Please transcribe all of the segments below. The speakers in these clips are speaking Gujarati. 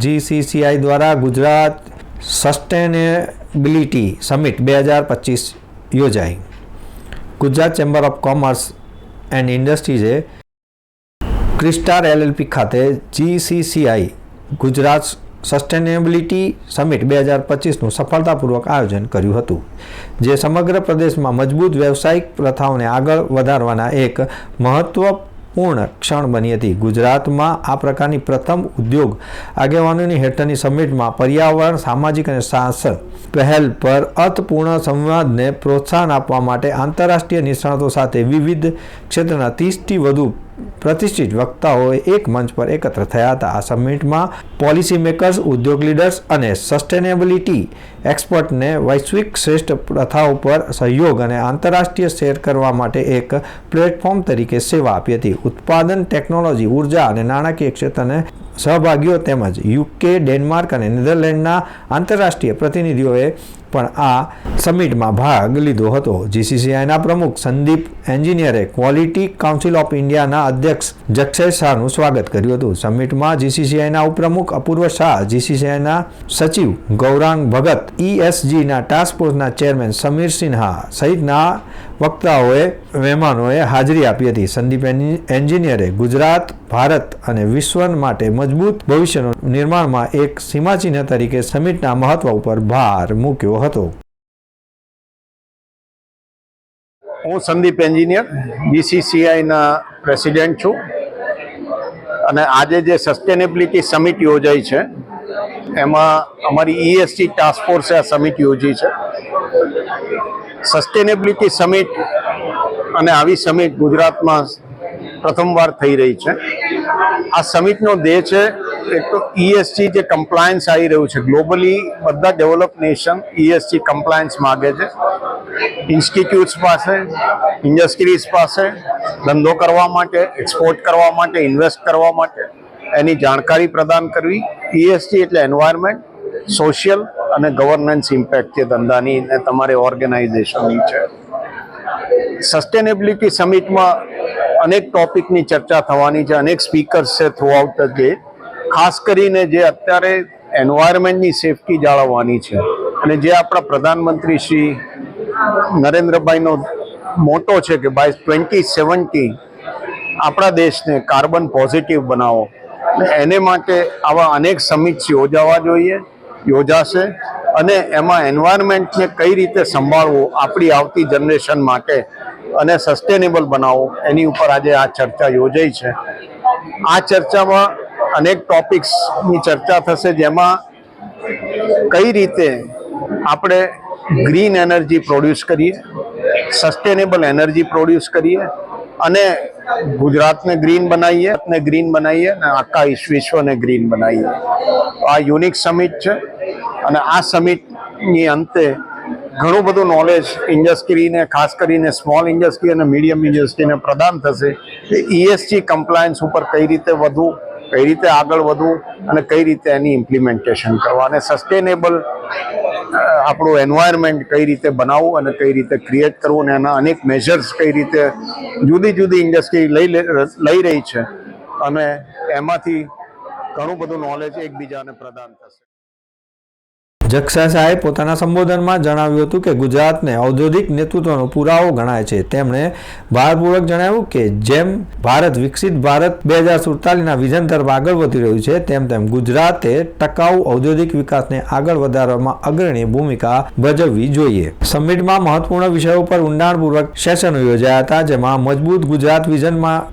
GCCI દ્વારા ગુજરાત સસ્ટેનેબિલિટી સમિટ 2025 યોજાઈ. Gujarat chamber of commerce and ઇન્ડસ્ટ્રીઝે ક્રિસ્ટાર LLP ખાતે GCCI ગુજરાત સસ્ટેનેબિલિટી સમિટ 2025નું સફળતાપૂર્વક આયોજન કર્યું હતું, જે સમગ્ર પ્રદેશમાં મજબૂત વ્યવસાયિક પ્રથાઓને આગળ વધારવાના એક મહત્વપૂર્ણ ક્ષણ બની હતી. ગુજરાતમાં આ પ્રકારની પ્રથમ ઉદ્યોગ આગેવાનોની હેઠળની સમિટમાં પર્યાવરણ, સામાજિક અને શાસન પહેલ પર અર્થપૂર્ણ સંવાદને પ્રોત્સાહન આપવા માટે આંતરરાષ્ટ્રીય નિષ્ણાતો સાથે વિવિધ ક્ષેત્રના 30થી વધુ પ્રતિષ્ઠિત વક્તાઓએ એક મંચ પર એકત્ર થયા હતા. આ સમિટમાં પોલિસી મેકર્સ, ઉદ્યોગ લીડર્સ અને સસ્ટેનેબિલિટી એક્સપર્ટને વૈશ્વિક શ્રેષ્ઠ પ્રથાઓ પર સહયોગ અને આંતરરાષ્ટ્રીય શેર કરવા માટે એક પ્લેટફોર્મ તરીકે સેવા આપી હતી. ઉત્પાદન, ટેકનોલોજી, ઉર્જા અને નાણાકીય ક્ષેત્રને સહભાગીઓ તેમજ UK, ડેનમાર્ક અને નેધરલેન્ડના આંતરરાષ્ટ્રીય પ્રતિનિધિઓએ પણ આ સમિટમાં ભાગ લીધો હતો. GCCIના પ્રમુખ સંદીપ એન્જિનિયરે ક્વોલિટી કાઉન્સિલ ઓફ ઇન્ડિયાના અધ્યક્ષ જક્ષય શાહનું સ્વાગત કર્યું હતું. સમિટમાં GCCIના ઉપપ્રમુખ અપૂર્વ શાહ, GCCIના સચિવ ગૌરાંગ ભગત, ESGના ટાસ્ક ફોર્સના ચેરમેન સમીર સિન્હા સહિતના મહેમાનોએ હાજરી આપી હતી. સંદીપ એન્જિનિયરે ગુજરાત, ભારત અને વિશ્વ માટે મજબૂત ભવિષ્યનું નિર્માણમાં એક સીમાચિહ્ન તરીકે સમિટના મહત્વ ઉપર ભાર મૂક્યો હતો. હું સંદીપ એન્જિનિયર GCCIના પ્રેસિડેન્ટ છું અને આજે જે સસ્ટેનેબિલિટી સમિટ યોજાઈ છે એમાં અમારી ESG ટાસ્ક ફોર્સે આ સમિટ યોજી છે. સસ્ટેનેબિલિટી સમિટ અને આવી સમિટ ગુજરાતમાં પ્રથમવાર થઈ રહી છે. આ સમિટનો ધ્યેય છે એક તો ESG જે કમ્પ્લાયન્સ આવી રહ્યું છે ગ્લોબલી, બધા ડેવલપ નેશન ESG કમ્પ્લાયન્સ માગે છે. ઇન્સ્ટિટ્યૂટ્સ પાસે, ઇન્ડસ્ટ્રીઝ પાસે ધંધો કરવા માટે, એક્સપોર્ટ કરવા માટે, ઇન્વેસ્ટ કરવા માટે એની જાણકારી પ્રદાન કરવી. ESG એટલે એન્વાયરમેન્ટ, સોશિયલ અને ગવર્નન્સ ઇમ્પેક્ટ છે ધંધાની ને તમારે ઓર્ગેનાઇઝેશનની છે. સસ્ટેનેબિલિટી સમિટમાં અનેક ટોપિકની ચર્ચા થવાની છે, અનેક સ્પીકર્સ છે થ્રુ આઉટ ધ ડે. ખાસ કરીને જે અત્યારે એન્વાયરમેન્ટની સેફટી જાળવવાની છે અને જે આપણા પ્રધાનમંત્રી શ્રી નરેન્દ્રભાઈનો મોટો છે કે બાય 2070 આપણા દેશને કાર્બન પોઝિટિવ બનાવો, એને માટે આવા અનેક સમિટ્સ યોજાવા જોઈએ, યોજાશે અને એમાં એન્વાયરમેન્ટને કઈ રીતે સંભાળવું આપણી આવતી જનરેશન માટે અને સસ્ટેનેબલ બનાવવું એની ઉપર આજે આ ચર્ચા યોજાઈ છે. આ ચર્ચામાં અનેક ટોપિક્સની ચર્ચા થશે, જેમાં કઈ રીતે આપણે ગ્રીન એનર્જી પ્રોડ્યુસ કરીએ, સસ્ટેનેબલ એનર્જી પ્રોડ્યુસ કરીએ અને ગુજરાતને ગ્રીન બનાવીએ અને આખા વિશ્વને ગ્રીન બનાવીએ. આ યુનિક સમિટ છે અને આ સમિટની અંતે ઘણું બધું નોલેજ ઇન્ડસ્ટ્રીને, ખાસ કરીને સ્મોલ ઇન્ડસ્ટ્રી અને મીડિયમ ઇન્ડસ્ટ્રીને પ્રદાન થશે કે ESG કમ્પ્લાયન્સ ઉપર કઈ રીતે વધવું, કઈ રીતે આગળ વધવું અને કઈ રીતે એની ઇમ્પ્લિમેન્ટેશન કરવા અને સસ્ટેનેબલ આપણું એન્વાયરમેન્ટ કઈ રીતે બનાવવું અને કઈ રીતે ક્રિએટ કરવું અને એના અનેક મેજર્સ કઈ રીતે જુદી જુદી ઇન્ડસ્ટ્રી લઈ રહી છે અને એમાંથી ઘણું બધું નોલેજ એકબીજાને પ્રદાન થશે. જક્ષા શાહે પોતાના સંબોધનમાં જણાવ્યું હતું કે ગુજરાતને ઔદ્યોગિક નેતૃત્વનો પુરાવો ગણાય છે. તેમણે ભારપૂર્વક જણાવ્યું કે જેમ ભારત વિકસિત ભારત 2047ના વિઝન તરફ આગળ વધી રહ્યું છે, તેમ ગુજરાતે ટકાઉ ઔદ્યોગિક વિકાસને આગળ વધારવામાં અગ્રણી ભૂમિકા ભજવવી જોઈએ. સમિટમાં મહત્વપૂર્ણ વિષયો પર ઊંડાણપૂર્વક સેશનો યોજાયા હતા, જેમાં મજબૂત ગુજરાત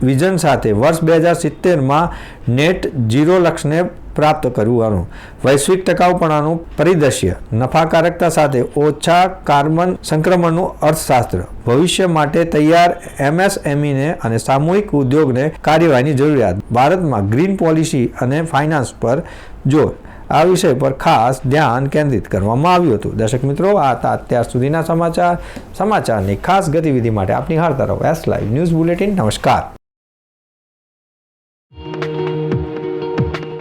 વિઝન સાથે વર્ષ 2070માં નેટ ઝીરો લક્ષ્યને પ્રાપ્ત કરવાનું, વૈશ્વિક ટકાઉપણાનું પરિદૃશ્ય, નફાકારકતા સાથે ઓછા કાર્બન સંક્રમણનું અર્થશાસ્ત્ર, ભવિષ્ય માટે તૈયાર MSMEને અને સામૂહિક ઉદ્યોગને કાર્યવાહીની જરૂરિયાત, ભારતમાં ગ્રીન પોલિસી અને ફાઇનાન્સ પર જોર. આ વિષય પર ખાસ ધ્યાન કેન્દ્રિત કરવામાં આવ્યું હતું. દર્શક મિત્રો, આ હતા અત્યાર સુધીના સમાચારની ખાસ ગતિવિધિ માટે આપની નિહાળતા રહો S Live ન્યૂઝ બુલેટિન. નમસ્કાર.